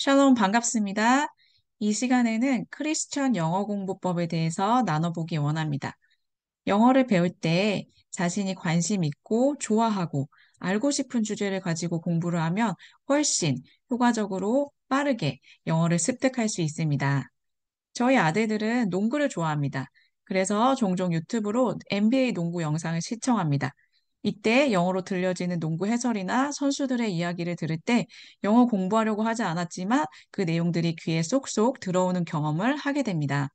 샬롬 반갑습니다. 이 시간에는 크리스천 영어 공부법에 대해서 나눠보기 원합니다. 영어를 배울 때 자신이 관심 있고 좋아하고 알고 싶은 주제를 가지고 공부를 하면 훨씬 효과적으로 빠르게 영어를 습득할 수 있습니다. 저희 아들들은 농구를 좋아합니다. 그래서 종종 유튜브로 NBA 농구 영상을 시청합니다. 이때 영어로 들려지는 농구 해설이나 선수들의 이야기를 들을 때 영어 공부하려고 하지 않았지만 그 내용들이 귀에 쏙쏙 들어오는 경험을 하게 됩니다.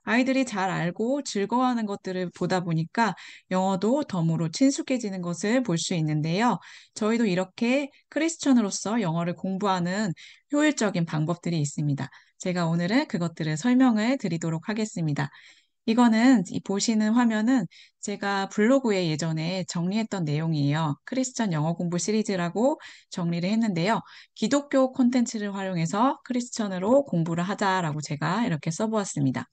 아이들이 잘 알고 즐거워하는 것들을 보다 보니까 영어도 덤으로 친숙해지는 것을 볼 수 있는데요. 저희도 이렇게 크리스천으로서 영어를 공부하는 효율적인 방법들이 있습니다. 제가 오늘은 그것들을 설명을 드리도록 하겠습니다. 이거는 이 보시는 화면은 제가 블로그에 예전에 정리했던 내용이에요. 크리스천 영어 공부 시리즈라고 정리를 했는데요. 기독교 콘텐츠를 활용해서 크리스천으로 공부를 하자라고 제가 이렇게 써보았습니다.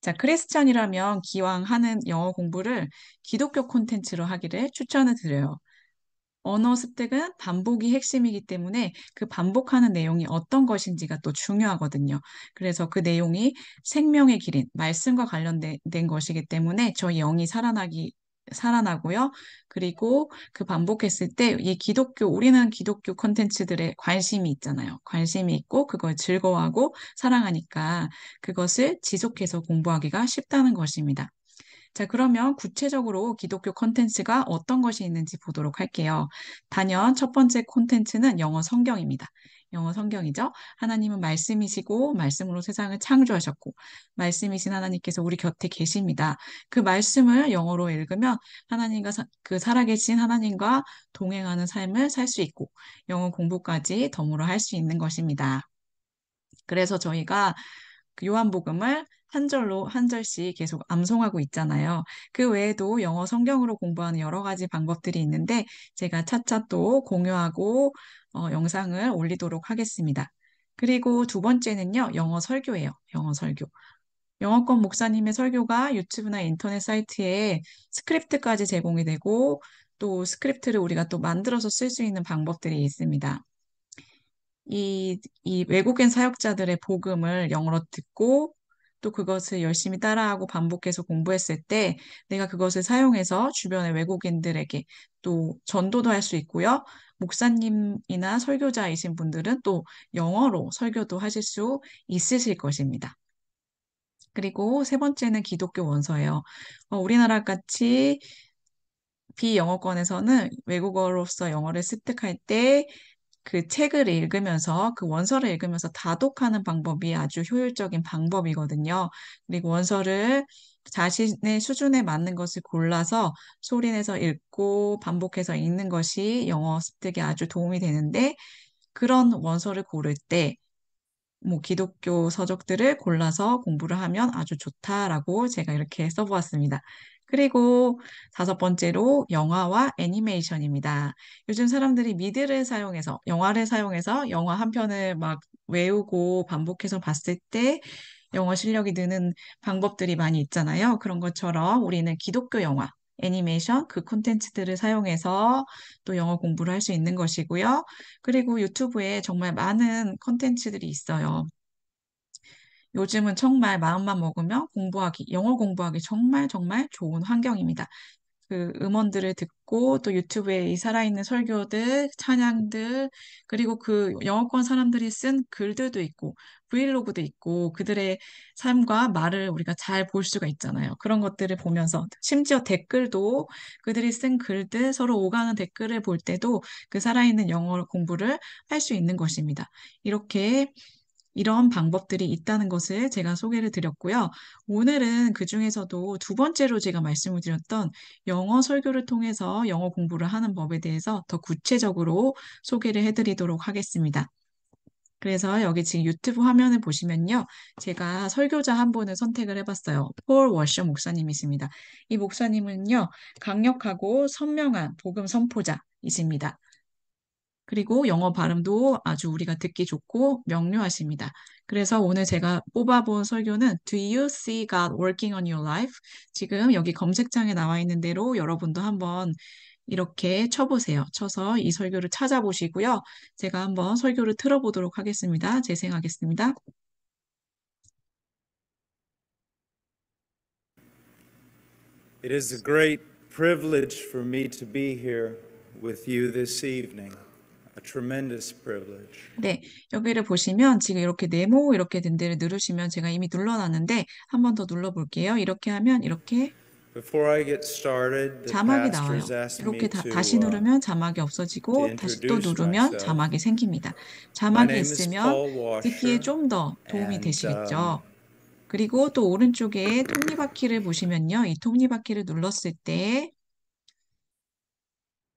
자, 크리스천이라면 기왕 하는 영어 공부를 기독교 콘텐츠로 하기를 추천을 드려요. 언어 습득은 반복이 핵심이기 때문에 그 반복하는 내용이 어떤 것인지가 또 중요하거든요. 그래서 그 내용이 생명의 길인 말씀과 관련된 것이기 때문에 저희 영이 살아나고요. 그리고 그 반복했을 때 이 우리는 기독교 콘텐츠들에 관심이 있잖아요. 관심이 있고 그걸 즐거워하고 사랑하니까 그것을 지속해서 공부하기가 쉽다는 것입니다. 자, 그러면 구체적으로 기독교 콘텐츠가 어떤 것이 있는지 보도록 할게요. 단연 첫 번째 콘텐츠는 영어 성경입니다. 영어 성경이죠. 하나님은 말씀이시고 말씀으로 세상을 창조하셨고 말씀이신 하나님께서 우리 곁에 계십니다. 그 말씀을 영어로 읽으면 그 살아계신 하나님과 동행하는 삶을 살 수 있고 영어 공부까지 덤으로 할 수 있는 것입니다. 그래서 저희가 그 요한복음을 한 절로 한 절씩 계속 암송하고 있잖아요. 그 외에도 영어 성경으로 공부하는 여러 가지 방법들이 있는데 제가 차차 또 공유하고 영상을 올리도록 하겠습니다. 그리고 두 번째는요, 영어 설교예요. 영어 설교. 영어권 목사님의 설교가 유튜브나 인터넷 사이트에 스크립트까지 제공이 되고 또 스크립트를 우리가 또 만들어서 쓸 수 있는 방법들이 있습니다. 이 외국인 사역자들의 복음을 영어로 듣고 또 그것을 열심히 따라하고 반복해서 공부했을 때 내가 그것을 사용해서 주변의 외국인들에게 또 전도도 할 수 있고요. 목사님이나 설교자이신 분들은 또 영어로 설교도 하실 수 있으실 것입니다. 그리고 세 번째는 기독교 원서예요. 우리나라 같이 비영어권에서는 외국어로서 영어를 습득할 때 그 책을 읽으면서 그 원서를 읽으면서 다독하는 방법이 아주 효율적인 방법이거든요. 그리고 원서를 자신의 수준에 맞는 것을 골라서 소리내서 읽고 반복해서 읽는 것이 영어 습득에 아주 도움이 되는데 그런 원서를 고를 때 뭐 기독교 서적들을 골라서 공부를 하면 아주 좋다라고 제가 이렇게 써보았습니다. 그리고 다섯 번째로 영화와 애니메이션입니다. 요즘 사람들이 영화를 사용해서 영화 한 편을 막 외우고 반복해서 봤을 때 영어 실력이 느는 방법들이 많이 있잖아요. 그런 것처럼 우리는 기독교 영화, 애니메이션, 그 콘텐츠들을 사용해서 또 영어 공부를 할 수 있는 것이고요. 그리고 유튜브에 정말 많은 콘텐츠들이 있어요. 요즘은 정말 마음만 먹으면 영어 공부하기 정말 정말 좋은 환경입니다. 그 음원들을 듣고 또 유튜브에 이 살아있는 설교들, 찬양들, 그리고 그 영어권 사람들이 쓴 글들도 있고, 브이로그도 있고, 그들의 삶과 말을 우리가 잘 볼 수가 있잖아요. 그런 것들을 보면서, 심지어 댓글도 그들이 쓴 글들, 서로 오가는 댓글을 볼 때도 그 살아있는 영어 공부를 할 수 있는 것입니다. 이렇게 이런 방법들이 있다는 것을 제가 소개를 드렸고요. 오늘은 그 중에서도 두 번째로 제가 말씀을 드렸던 영어 설교를 통해서 영어 공부를 하는 법에 대해서 더 구체적으로 소개를 해드리도록 하겠습니다. 그래서 여기 지금 유튜브 화면을 보시면요. 제가 설교자 한 분을 선택을 해봤어요. 폴 워셔 목사님이십니다. 이 목사님은요. 강력하고 선명한 복음 선포자이십니다. 그리고 영어 발음도 아주 우리가 듣기 좋고 명료하십니다. 그래서 오늘 제가 뽑아본 설교는 Do you see God working on your life? 지금 여기 검색창에 나와 있는 대로 여러분도 한번 이렇게 쳐보세요. 쳐서 이 설교를 찾아보시고요. 제가 한번 설교를 틀어보도록 하겠습니다. 재생하겠습니다. It is a great privilege for me to be here with you this evening. A tremendous privilege. 네, 여기를 보시면 지금 이렇게 네모 이렇게 된 데를 누르시면 제가 이미 눌러놨는데 한 번 더 눌러볼게요. 이렇게 하면 이렇게 Before I get started, the 자막이 나와요. pastors asked me 이렇게 다시 누르면 자막이 없어지고 다시 또 introduce 누르면 myself. 자막이 생깁니다. My 자막이 name is 있으면 Paul 듣기에 Washer, 좀 더 도움이 and 되시겠죠. 그리고 또 오른쪽에 톱니바퀴를 보시면요. 이 톱니바퀴를 눌렀을 때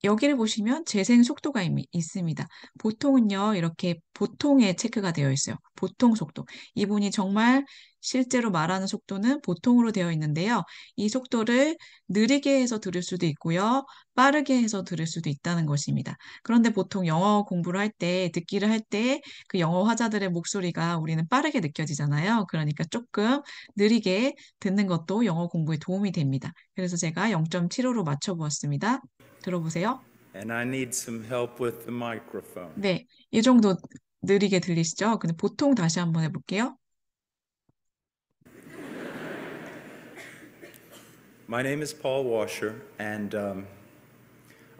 여기를 보시면 재생 속도가 있습니다. 보통은요, 이렇게 보통에 체크가 되어 있어요. 보통 속도. 이분이 정말 실제로 말하는 속도는 보통으로 되어 있는데요. 이 속도를 느리게 해서 들을 수도 있고요. 빠르게 해서 들을 수도 있다는 것입니다. 그런데 보통 영어 공부를 할 때, 듣기를 할 때 그 영어 화자들의 목소리가 우리는 빠르게 느껴지잖아요. 그러니까 조금 느리게 듣는 것도 영어 공부에 도움이 됩니다. 그래서 제가 0.75로 맞춰보았습니다. 들어보세요. and I need some help with the microphone. 네, 이 정도 느리게 들리시죠? 근데 보통 다시 한번 해볼게요. My name is Paul Washer, and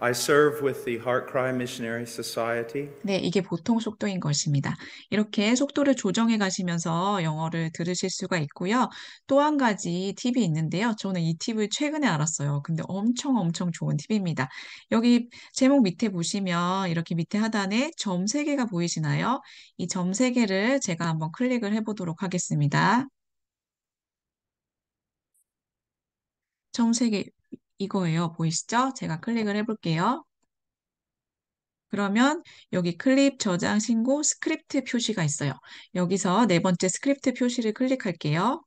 I serve with the Heartcry Missionary Society. 네, 이게 보통 속도인 것입니다. 이렇게 속도를 조정해 가시면서 영어를 들으실 수가 있고요. 또 한 가지 팁이 있는데요. 저는 이 팁을 최근에 알았어요. 근데 엄청 좋은 팁입니다. 여기 제목 밑에 보시면 이렇게 밑에 하단에 점 3개가 보이시나요? 이 점 3개를 제가 한번 클릭을 해보도록 하겠습니다. 점 3개 이거예요. 보이시죠? 제가 클릭을 해볼게요. 그러면 여기 클립 저장 신고 스크립트 표시가 있어요. 여기서 네 번째 스크립트 표시를 클릭할게요.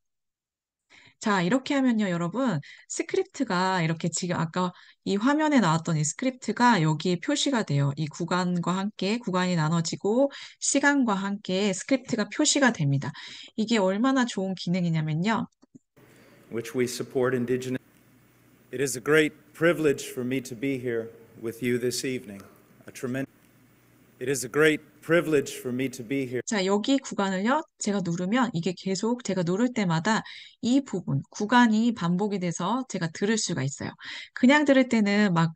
자, 이렇게 하면요, 여러분, 스크립트가 이렇게 지금 아까 이 화면에 나왔던 이 스크립트가 여기에 표시가 돼요. 이 구간과 함께 구간이 나눠지고 시간과 함께 스크립트가 표시가 됩니다. 이게 얼마나 좋은 기능이냐면요. Which we support indigenous. It is a great privilege for me to be here with you this evening. A tremendous. It is a great privilege for me to be here. 자, 여기 구간을요, 제가 누르면 이게 계속 제가 누를 때마다 이 부분, 구간이 반복이 돼서 제가 들을 수가 있어요. 그냥 들을 때는 막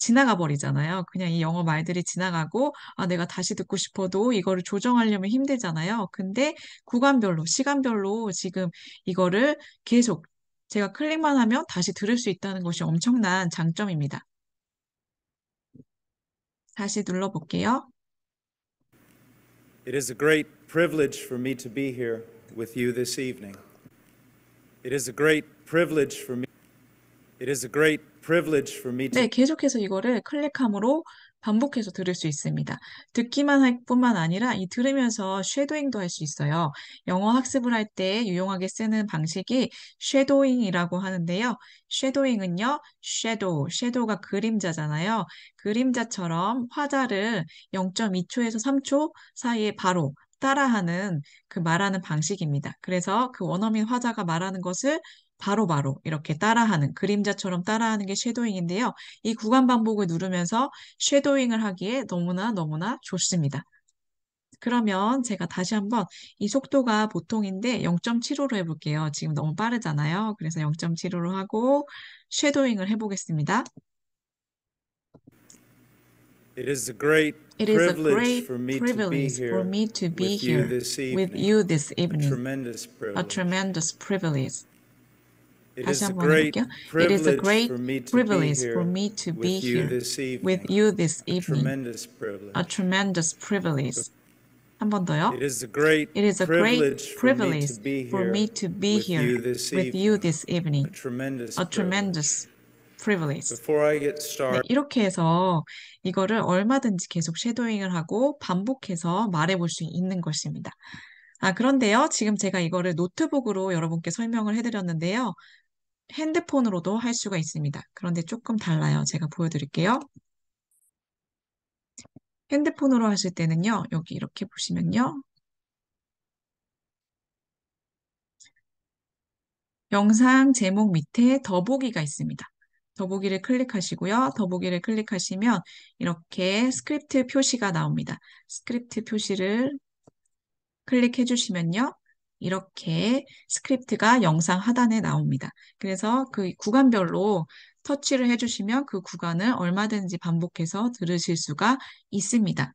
지나가 버리잖아요. 그냥 이 영어 말들이 지나가고, 아, 내가 다시 듣고 싶어도 이거를 조정하려면 힘들잖아요. 근데 구간별로, 시간별로 지금 이거를 계속 제가 클릭만 하면 다시 들을 수 있다는 것이 엄청난 장점입니다. 다시 눌러볼게요. It is a great privilege for me to be here with you this evening. It is a great privilege for me. It is a great privilege for me to. 네, 계속해서 이거를 클릭함으로 반복해서 들을 수 있습니다. 듣기만 할 뿐만 아니라 이 들으면서 쉐도잉도 할 수 있어요. 영어 학습을 할 때 유용하게 쓰는 방식이 쉐도잉이라고 하는데요. 쉐도잉은요, 섀도우가 그림자잖아요. 그림자처럼 화자를 0.2초에서 3초 사이에 바로 따라하는 그 말하는 방식입니다. 그래서 그 원어민 화자가 말하는 것을 바로바로 이렇게 따라하는, 그림자처럼 따라하는 게 쉐도잉인데요. 이 구간 반복을 누르면서 쉐도잉을 하기에 너무나 좋습니다. 그러면 제가 다시 한번 이 속도가 보통인데 0.75로 해볼게요. 지금 너무 빠르잖아요. 그래서 0.75로 하고 쉐도잉을 해보겠습니다. It is a great It is a privilege great for me to be privilege for here me to be with you here this with evening. you this A evening. tremendous A privilege. tremendous privilege. It 다시 is a 한번 great 해볼게요. It is a privilege great for me to be privilege for here me to be with you here this with evening. you this A evening. tremendous privilege. A tremendous privilege. 한 번 더요. It is a great It is a great privilege for me privilege to be for here me to be with here you this with you evening. this evening. A tremendous A privilege. tremendous privilege. Before I get 네, started, 이렇게 해서 이거를 얼마든지 계속 쉐도잉을 하고 반복해서 말해볼 수 있는 것입니다. 아, 그런데요. 지금 제가 이거를 노트북으로 여러분께 설명을 해드렸는데요. 핸드폰으로도 할 수가 있습니다. 그런데 조금 달라요. 제가 보여드릴게요. 핸드폰으로 하실 때는요. 여기 이렇게 보시면요. 영상 제목 밑에 더보기가 있습니다. 더보기를 클릭하시고요. 더보기를 클릭하시면 이렇게 스크립트 표시가 나옵니다. 스크립트 표시를 클릭해 주시면요. 이렇게 스크립트가 영상 하단에 나옵니다. 그래서 그 구간별로 터치를 해주시면 그 구간을 얼마든지 반복해서 들으실 수가 있습니다.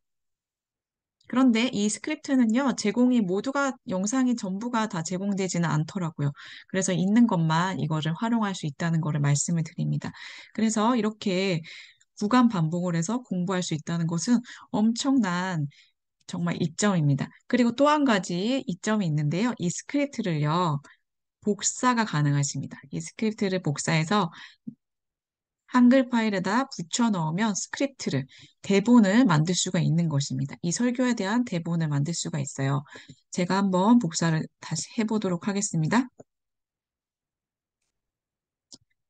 그런데 이 스크립트는요, 제공이 모두가, 영상이 전부가 다 제공되지는 않더라고요. 그래서 있는 것만 이거를 활용할 수 있다는 거를 말씀을 드립니다. 그래서 이렇게 구간 반복을 해서 공부할 수 있다는 것은 엄청난 정말 이점입니다. 그리고 또 한 가지 이점이 있는데요. 이 스크립트를요, 복사가 가능하십니다. 이 스크립트를 복사해서 한글 파일에다 붙여 넣으면 스크립트를, 대본을 만들 수가 있는 것입니다. 이 설교에 대한 대본을 만들 수가 있어요. 제가 한번 복사를 다시 해보도록 하겠습니다.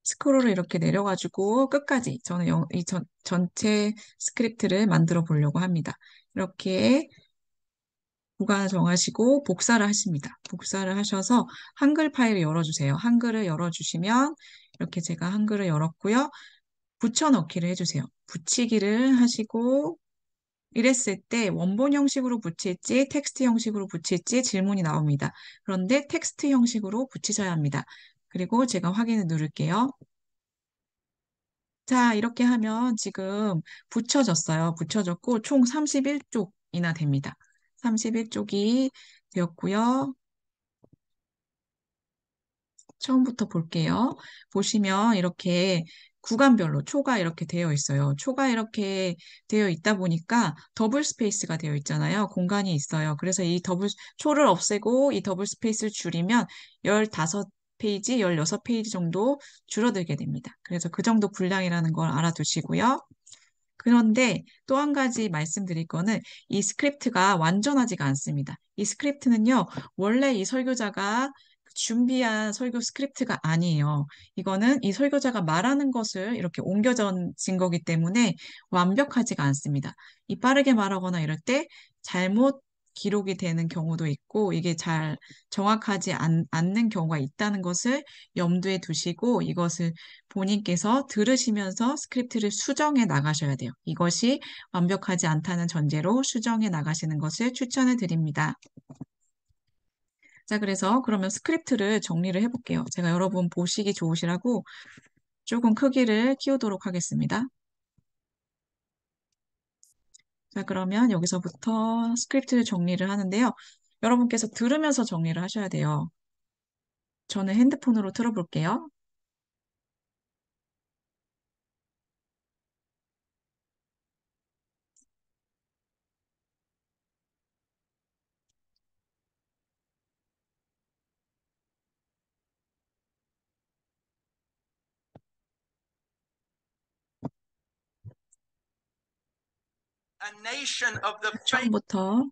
스크롤을 이렇게 내려가지고 끝까지 저는 전체 스크립트를 만들어 보려고 합니다. 이렇게 구간을 정하시고 복사를 하십니다. 복사를 하셔서 한글 파일을 열어주세요. 한글을 열어주시면 이렇게 제가 한글을 열었고요. 붙여넣기를 해주세요. 붙이기를 하시고 이랬을 때 원본 형식으로 붙일지 텍스트 형식으로 붙일지 질문이 나옵니다. 그런데 텍스트 형식으로 붙이셔야 합니다. 그리고 제가 확인을 누를게요. 자, 이렇게 하면 지금 붙여졌어요. 붙여졌고 총 31쪽이나 됩니다. 31쪽이 되었고요. 처음부터 볼게요. 보시면 이렇게 구간별로 초가 이렇게 되어 있어요. 초가 이렇게 되어 있다 보니까 더블 스페이스가 되어 있잖아요. 공간이 있어요. 그래서 이 초를 없애고 이 더블 스페이스를 줄이면 15페이지, 16페이지 정도 줄어들게 됩니다. 그래서 그 정도 분량이라는 걸 알아두시고요. 그런데 또 한 가지 말씀드릴 거는 이 스크립트가 완전하지가 않습니다. 이 스크립트는요, 원래 이 설교자가 준비한 설교 스크립트가 아니에요. 이거는 이 설교자가 말하는 것을 이렇게 옮겨진 거기 때문에 완벽하지가 않습니다. 이 빠르게 말하거나 이럴 때 잘못 기록이 되는 경우도 있고 이게 잘 정확하지 않는 경우가 있다는 것을 염두에 두시고 이것을 본인께서 들으시면서 스크립트를 수정해 나가셔야 돼요. 이것이 완벽하지 않다는 전제로 수정해 나가시는 것을 추천해 드립니다. 자, 그래서 그러면 스크립트를 정리를 해볼게요. 제가 여러분 보시기 좋으시라고 조금 크기를 키우도록 하겠습니다. 자, 그러면 여기서부터 스크립트를 정리를 하는데요. 여러분께서 들으면서 정리를 하셔야 돼요. 저는 핸드폰으로 틀어볼게요. 처음부터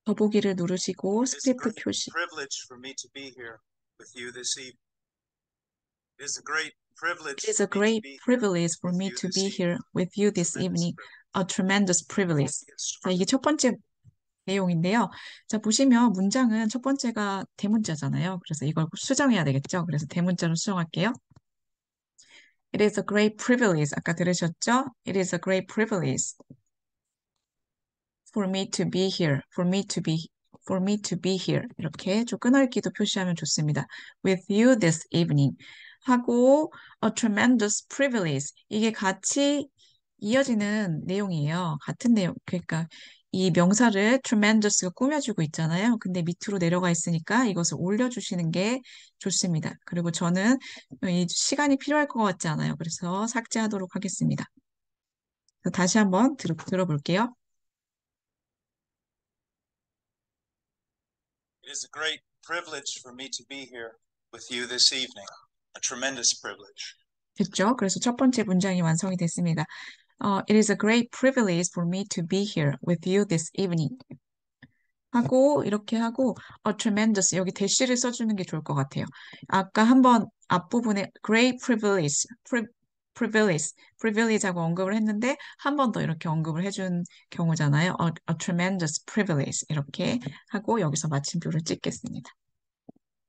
더보기를 누르시고 It is a 스크립트 great 표시. privilege for me to be here with you this evening. It is a great privilege It is for a me to great be here privilege for with me you to this be evening. here with you this Tremendous evening. privilege. A tremendous privilege. Get 자, started. 이게 첫 번째 내용인데요. 자, 보시면 문장은 첫 번째가 대문자잖아요. 그래서 이걸 수정해야 되겠죠. 그래서 대문자로 수정할게요. It is a great privilege. 아까 들으셨죠? It is a great privilege for me to be here. For me to be here. 이렇게 좀 끈을기도 표시하면 좋습니다. With you this evening. 하고 a tremendous privilege. 이게 같이 이어지는 내용이에요. 같은 내용. 그러니까 이 명사를 tremendous가 꾸며주고 있잖아요. 근데 밑으로 내려가 있으니까 이것을 올려주시는 게 좋습니다. 그리고 저는 이 시간이 필요할 것 같지 않아요. 그래서 삭제하도록 하겠습니다. 다시 한번 들어볼게요. It is a great privilege for me to be here with you this evening. A tremendous privilege. 됐죠? 그래서 첫 번째 문장이 완성이 됐습니다. It is a great privilege for me to be here with you this evening. 하고 이렇게 하고 a tremendous 여기 대시를 써주는 게 좋을 것 같아요. 아까 한번 앞부분에 great privilege하고 언급을 했는데 한 번 더 이렇게 언급을 해준 경우잖아요. A tremendous privilege 이렇게 하고 여기서 마침표를 찍겠습니다.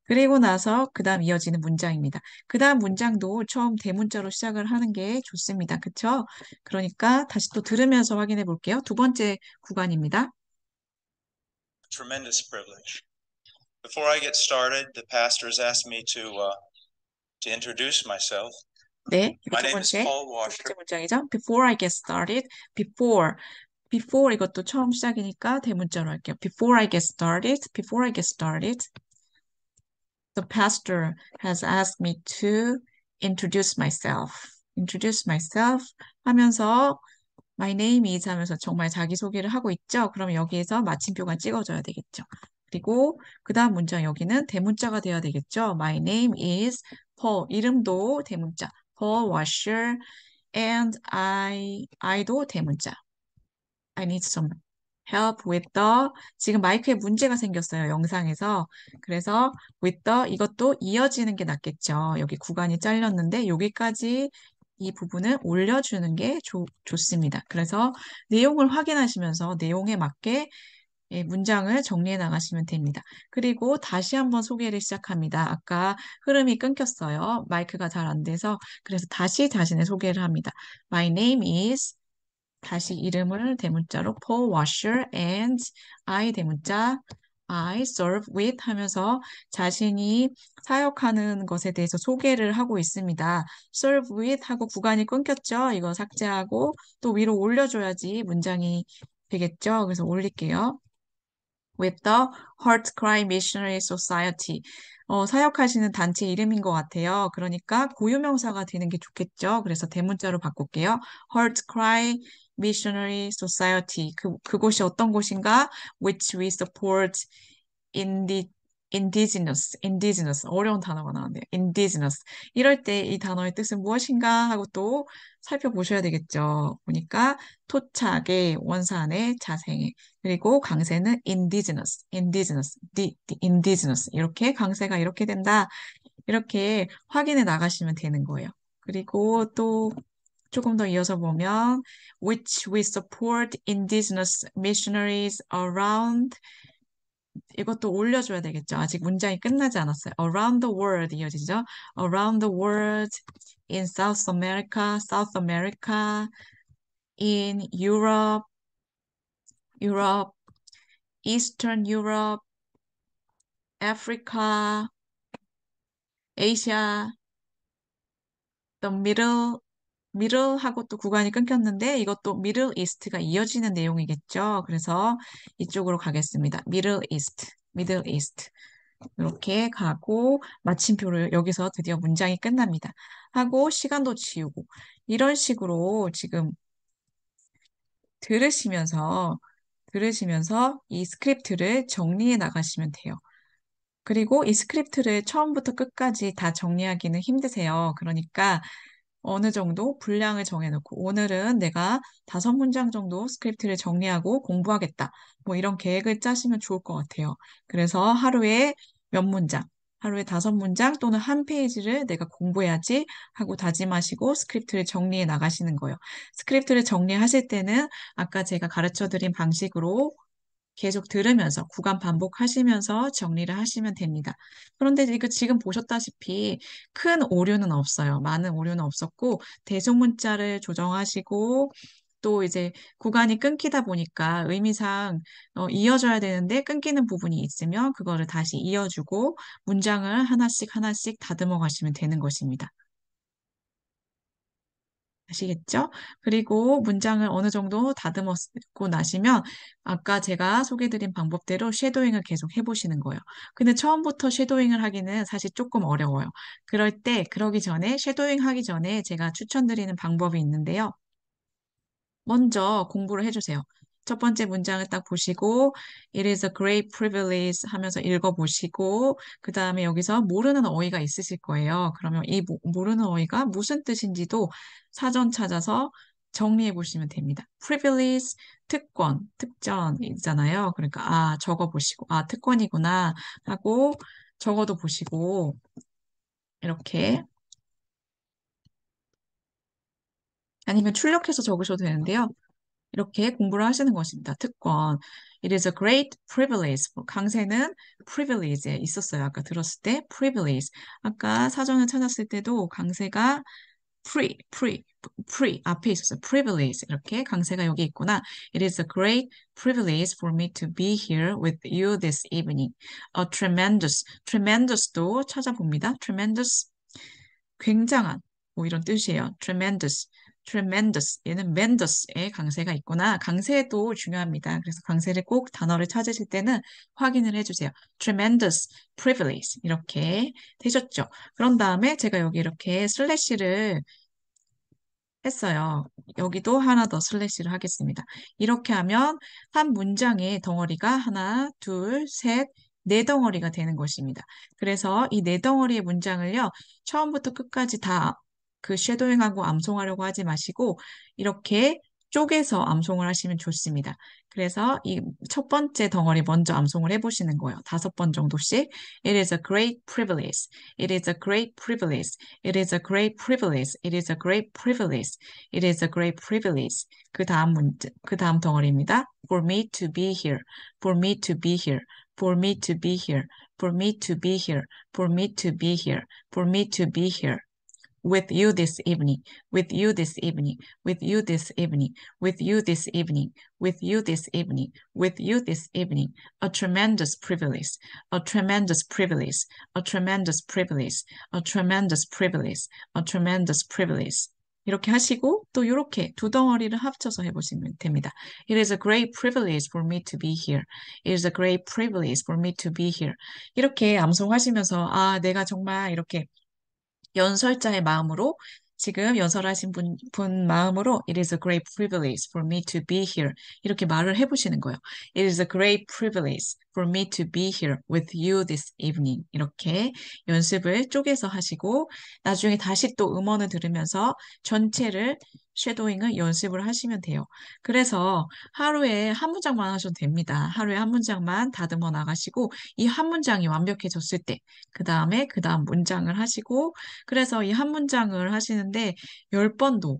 그리고 나서 그 다음 이어지는 문장입니다. 그 다음 문장도 처음 대문자로 시작을 하는 게 좋습니다. 그쵸? 그러니까 다시 또 들으면서 확인해 볼게요. 두 번째 구간입니다. Tremendous privilege. Before I get started, the pastor has asked me to introduce myself. 네, 이거 My 두 name is 번째, Paul 두 번째 Washer. 문장이죠. Before I get started, before 이것도 처음 시작이니까 대문자로 할게요. Before I get started, before I get started, the pastor has asked me to introduce myself. introduce myself 하면서 My name is 하면서 정말 자기소개를 하고 있죠. 그럼 여기에서 마침표가 찍어줘야 되겠죠. 그리고 그 다음 문장 여기는 대문자가 돼야 되겠죠. My name is Paul. 이름도 대문자. Paul Washer and I도 대문자. I need some help with the 지금 마이크에 문제가 생겼어요. 영상에서. 그래서 with the 이것도 이어지는 게 낫겠죠. 여기 구간이 잘렸는데 여기까지 이 부분을 올려주는 게 좋습니다. 그래서 내용을 확인하시면서 내용에 맞게 예, 문장을 정리해 나가시면 됩니다. 그리고 다시 한번 소개를 시작합니다. 아까 흐름이 끊겼어요. 마이크가 잘 안 돼서. 그래서 다시 자신의 소개를 합니다. My name is 다시 이름을 대문자로 Paul Washer and I 대문자 I serve with 하면서 자신이 사역하는 것에 대해서 소개를 하고 있습니다. serve with 하고 구간이 끊겼죠? 이거 삭제하고 또 위로 올려줘야지 문장이 되겠죠? 그래서 올릴게요. with the Heart Cry Missionary Society. 사역하시는 단체 이름인 것 같아요. 그러니까 고유명사가 되는 게 좋겠죠. 그래서 대문자로 바꿀게요. Heart Cry Missionary Society. 그곳이 어떤 곳인가? Which we support indigenous. 어려운 단어가 나왔네요. indigenous. 이럴 때 이 단어의 뜻은 무엇인가 하고 또 살펴보셔야 되겠죠. 보니까 토착의 원산의 자생의 그리고 강세는 indigenous. 이렇게 강세가 이렇게 된다. 이렇게 확인해 나가시면 되는 거예요. 그리고 또 조금 더 이어서 보면 which we support indigenous missionaries around 이것도 올려줘야 되겠죠. 아직 문장이 끝나지 않았어요. Around the world 이어지죠. Around the world, in South America, in Europe, Eastern Europe, Africa, Asia, the middle하고 또 구간이 끊겼는데 이것도 Middle East가 이어지는 내용이겠죠. 그래서 이쪽으로 가겠습니다. Middle East. 이렇게 가고 마침표를 여기서 드디어 문장이 끝납니다. 하고 시간도 지우고 이런 식으로 지금 들으시면서 이 스크립트를 정리해 나가시면 돼요. 그리고 이 스크립트를 처음부터 끝까지 다 정리하기는 힘드세요. 그러니까 어느 정도 분량을 정해놓고 오늘은 내가 5문장 정도 스크립트를 정리하고 공부하겠다. 뭐 이런 계획을 짜시면 좋을 것 같아요. 그래서 하루에 몇 문장, 하루에 5문장 또는 한 페이지를 내가 공부해야지 하고 다짐하시고 스크립트를 정리해 나가시는 거예요. 스크립트를 정리하실 때는 아까 제가 가르쳐 드린 방식으로 계속 들으면서 구간 반복하시면서 정리를 하시면 됩니다. 그런데 이거 지금 보셨다시피 큰 오류는 없어요. 많은 오류는 없었고 대소문자를 조정하시고 또 이제 구간이 끊기다 보니까 의미상 이어져야 되는데 끊기는 부분이 있으면 그거를 다시 이어주고 문장을 하나씩 하나씩 다듬어 가시면 되는 것입니다. 아시겠죠? 그리고 문장을 어느 정도 다듬었고 나시면 아까 제가 소개드린 방법대로 쉐도잉을 계속 해보시는 거예요. 근데 처음부터 쉐도잉을 하기는 사실 조금 어려워요. 그러기 전에, 쉐도잉 하기 전에 제가 추천드리는 방법이 있는데요. 먼저 공부를 해주세요. 첫 번째 문장을 딱 보시고 It is a great privilege 하면서 읽어보시고 그 다음에 여기서 모르는 어휘가 있으실 거예요. 그러면 이 모르는 어휘가 무슨 뜻인지도 사전 찾아서 정리해 보시면 됩니다. privilege, 특전이잖아요. 그러니까 적어보시고 특권이구나 하고 적어도 보시고 이렇게 아니면 출력해서 적으셔도 되는데요. 이렇게 공부를 하시는 것입니다. 특권. It is a great privilege. 강세는 privilege에 있었어요. 아까 들었을 때 privilege. 아까 사전을 찾았을 때도 강세가 free 앞에 있었어요. privilege. 이렇게 강세가 여기 있구나. It is a great privilege for me to be here with you this evening. tremendous도 찾아봅니다. tremendous 굉장한 뭐 이런 뜻이에요. tremendous. 얘는 mendous의 강세가 있구나. 강세도 중요합니다. 그래서 강세를 꼭 단어를 찾으실 때는 확인을 해주세요. tremendous privilege 이렇게 되셨죠. 그런 다음에 제가 여기 이렇게 슬래시를 했어요. 여기도 하나 더 슬래시를 하겠습니다. 이렇게 하면 한 문장의 덩어리가 하나, 둘, 셋, 네 덩어리가 되는 것입니다. 그래서 이 네 덩어리의 문장을요, 처음부터 끝까지 다 그 쉐도잉하고 암송하려고 하지 마시고, 이렇게 쪼개서 암송을 하시면 좋습니다. 그래서 이 첫 번째 덩어리 먼저 암송을 해보시는 거예요. 5번 정도씩. It is a great privilege. It is a great privilege. It is a great privilege. It is a great privilege. It is a great privilege. 그 다음 덩어리입니다. For me to be here. For me to be here. For me to be here. For me to be here. For me to be here. For me to be here. With you this evening, with you this evening, with you this evening, with you this evening, with you this evening, with you this evening. A tremendous privilege, a tremendous privilege, a tremendous privilege, a tremendous privilege, a tremendous privilege. 이렇게 하시고 또 이렇게 두 덩어리를 합쳐서 해보시면 됩니다. It is a great privilege for me to be here. It is a great privilege for me to be here. 이렇게 암송하시면서 아, 내가 정말 이렇게 연설자의 마음으로 지금 연설하신 분 마음으로 It is a great privilege for me to be here 이렇게 말을 해보시는 거예요. It is a great privilege for me to be here with you this evening 이렇게 연습을 쪼개서 하시고 나중에 다시 또 음원을 들으면서 전체를 쉐도잉을 연습을 하시면 돼요. 그래서 하루에 한 문장만 하셔도 됩니다. 하루에 한 문장만 다듬어 나가시고 이 한 문장이 완벽해졌을 때 그 다음에 그 다음 문장을 하시고 그래서 이 한 문장을 하시는데 10번도,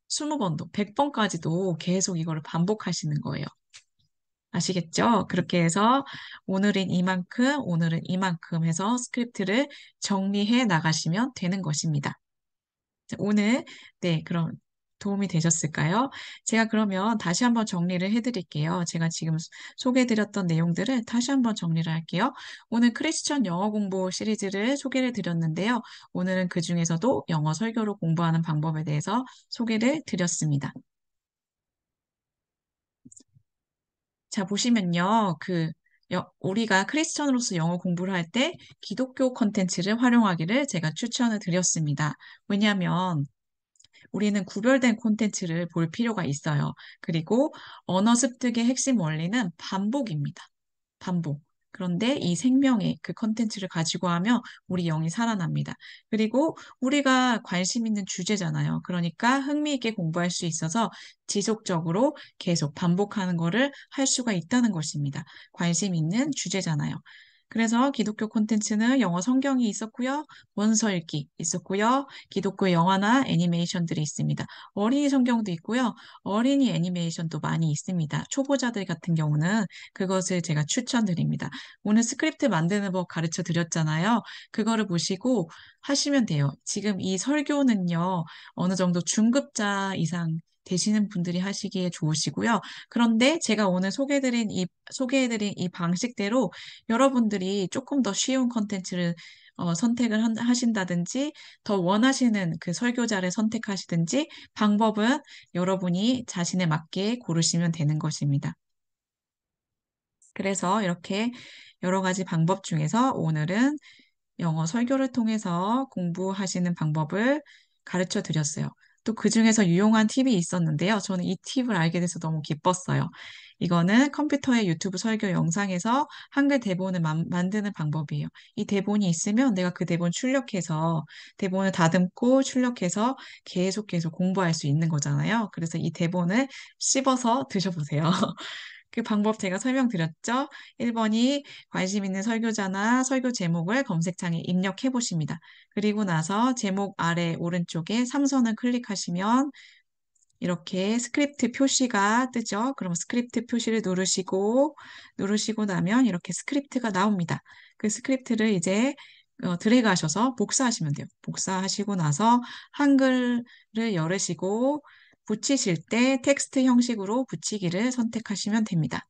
20번도, 100번까지도 계속 이거를 반복하시는 거예요. 아시겠죠? 그렇게 해서 오늘은 이만큼 해서 스크립트를 정리해 나가시면 되는 것입니다. 자, 오늘, 네, 그럼 도움이 되셨을까요? 제가 그러면 다시 한번 정리를 해드릴게요. 제가 지금 소개해드렸던 내용들을 다시 한번 정리를 할게요. 오늘 크리스천 영어 공부 시리즈를 소개를 드렸는데요. 오늘은 그 중에서도 영어 설교로 공부하는 방법에 대해서 소개를 드렸습니다. 자, 보시면요. 우리가 크리스천으로서 영어 공부를 할 때 기독교 콘텐츠를 활용하기를 제가 추천을 드렸습니다. 왜냐하면 우리는 구별된 콘텐츠를 볼 필요가 있어요. 그리고 언어 습득의 핵심 원리는 반복입니다. 반복. 그런데 이 생명의 그 콘텐츠를 가지고 하면 우리 영이 살아납니다. 그리고 우리가 관심 있는 주제잖아요. 그러니까 흥미 있게 공부할 수 있어서 지속적으로 계속 반복하는 거를 할 수가 있다는 것입니다. 관심 있는 주제잖아요. 그래서 기독교 콘텐츠는 영어 성경이 있었고요. 원서 읽기 있었고요. 기독교 영화나 애니메이션들이 있습니다. 어린이 성경도 있고요. 어린이 애니메이션도 많이 있습니다. 초보자들 같은 경우는 그것을 제가 추천드립니다. 오늘 스크립트 만드는 법 가르쳐 드렸잖아요. 그거를 보시고 하시면 돼요. 지금 이 설교는요, 어느 정도 중급자 이상 되시는 분들이 하시기에 좋으시고요. 그런데 제가 오늘 소개해드린 이 방식대로 여러분들이 조금 더 쉬운 컨텐츠를 선택을 하신다든지 더 원하시는 그 설교자를 선택하시든지 방법은 여러분이 자신에 맞게 고르시면 되는 것입니다. 그래서 이렇게 여러 가지 방법 중에서 오늘은 영어 설교를 통해서 공부하시는 방법을 가르쳐 드렸어요. 또 그중에서 유용한 팁이 있었는데요. 저는 이 팁을 알게 돼서 너무 기뻤어요. 이거는 컴퓨터의 유튜브 설교 영상에서 한글 대본을 만드는 방법이에요. 이 대본이 있으면 내가 그 대본 출력해서 대본을 다듬고 출력해서 계속 공부할 수 있는 거잖아요. 그래서 이 대본을 씹어서 드셔보세요. 그 방법 제가 설명드렸죠? 1번이 관심 있는 설교자나 설교 제목을 검색창에 입력해 보십니다. 그리고 나서 제목 아래 오른쪽에 삼선을 클릭하시면 이렇게 스크립트 표시가 뜨죠. 그럼 스크립트 표시를 누르시고 나면 이렇게 스크립트가 나옵니다. 그 스크립트를 이제 드래그 하셔서 복사하시면 돼요. 복사하시고 나서 한글을 열으시고 붙이실 때 텍스트 형식으로 붙이기를 선택하시면 됩니다.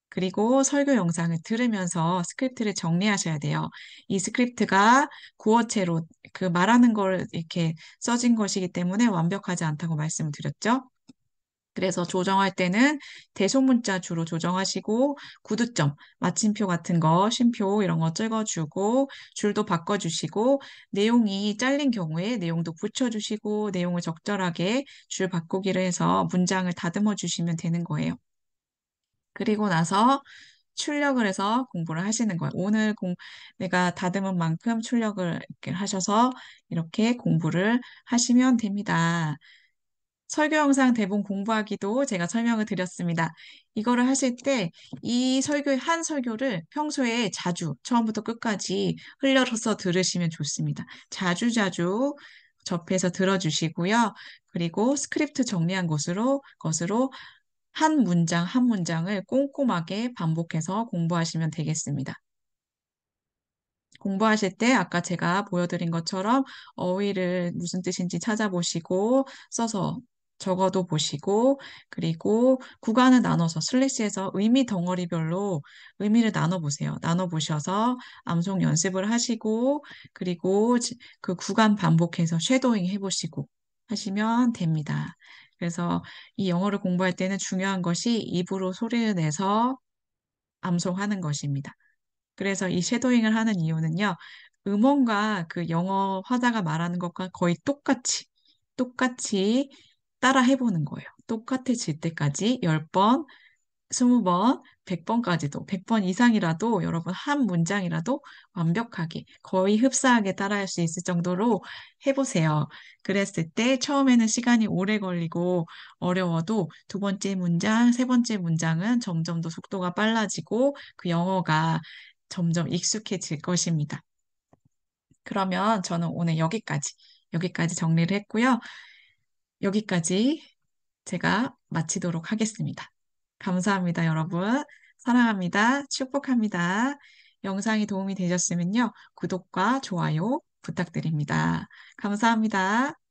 그리고 설교 영상을 들으면서 스크립트를 정리하셔야 돼요. 이 스크립트가 구어체로 그 말하는 걸 이렇게 써진 것이기 때문에 완벽하지 않다고 말씀을 드렸죠. 그래서 조정할 때는 대소문자 주로 조정하시고 구두점, 마침표 같은 거, 쉼표 이런 거 찍어주고 줄도 바꿔주시고 내용이 잘린 경우에 내용도 붙여주시고 내용을 적절하게 줄 바꾸기를 해서 문장을 다듬어 주시면 되는 거예요. 그리고 나서 출력을 해서 공부를 하시는 거예요. 내가 다듬은 만큼 출력을 이렇게 하셔서 이렇게 공부를 하시면 됩니다. 설교 영상 대본 공부하기도 제가 설명을 드렸습니다. 이거를 하실 때 한 설교를 평소에 자주 처음부터 끝까지 흘려서 들으시면 좋습니다. 자주자주 접해서 들어주시고요. 그리고 스크립트 정리한 것으로 한 문장 한 문장을 꼼꼼하게 반복해서 공부하시면 되겠습니다. 공부하실 때 아까 제가 보여드린 것처럼 어휘를 무슨 뜻인지 찾아보시고 써서 적어도 보시고 그리고 구간을 나눠서 슬래시에서 의미 덩어리별로 의미를 나눠보세요. 나눠보셔서 암송 연습을 하시고 그리고 그 구간 반복해서 쉐도잉 해보시고 하시면 됩니다. 그래서 이 영어를 공부할 때는 중요한 것이 입으로 소리를 내서 암송하는 것입니다. 그래서 이 쉐도잉을 하는 이유는요, 음원과 그 영어 화자가 말하는 것과 거의 똑같이 따라 해보는 거예요. 똑같아질 때까지 10번, 20번, 100번까지도, 100번 이상이라도 여러분 한 문장이라도 완벽하게 거의 흡사하게 따라할 수 있을 정도로 해보세요. 그랬을 때 처음에는 시간이 오래 걸리고 어려워도 두 번째 문장, 세 번째 문장은 점점 더 속도가 빨라지고 그 영어가 점점 익숙해질 것입니다. 그러면 저는 오늘 여기까지 정리를 했고요. 여기까지 제가 마치도록 하겠습니다. 감사합니다, 여러분. 사랑합니다. 축복합니다. 영상이 도움이 되셨으면요. 구독과 좋아요 부탁드립니다. 감사합니다.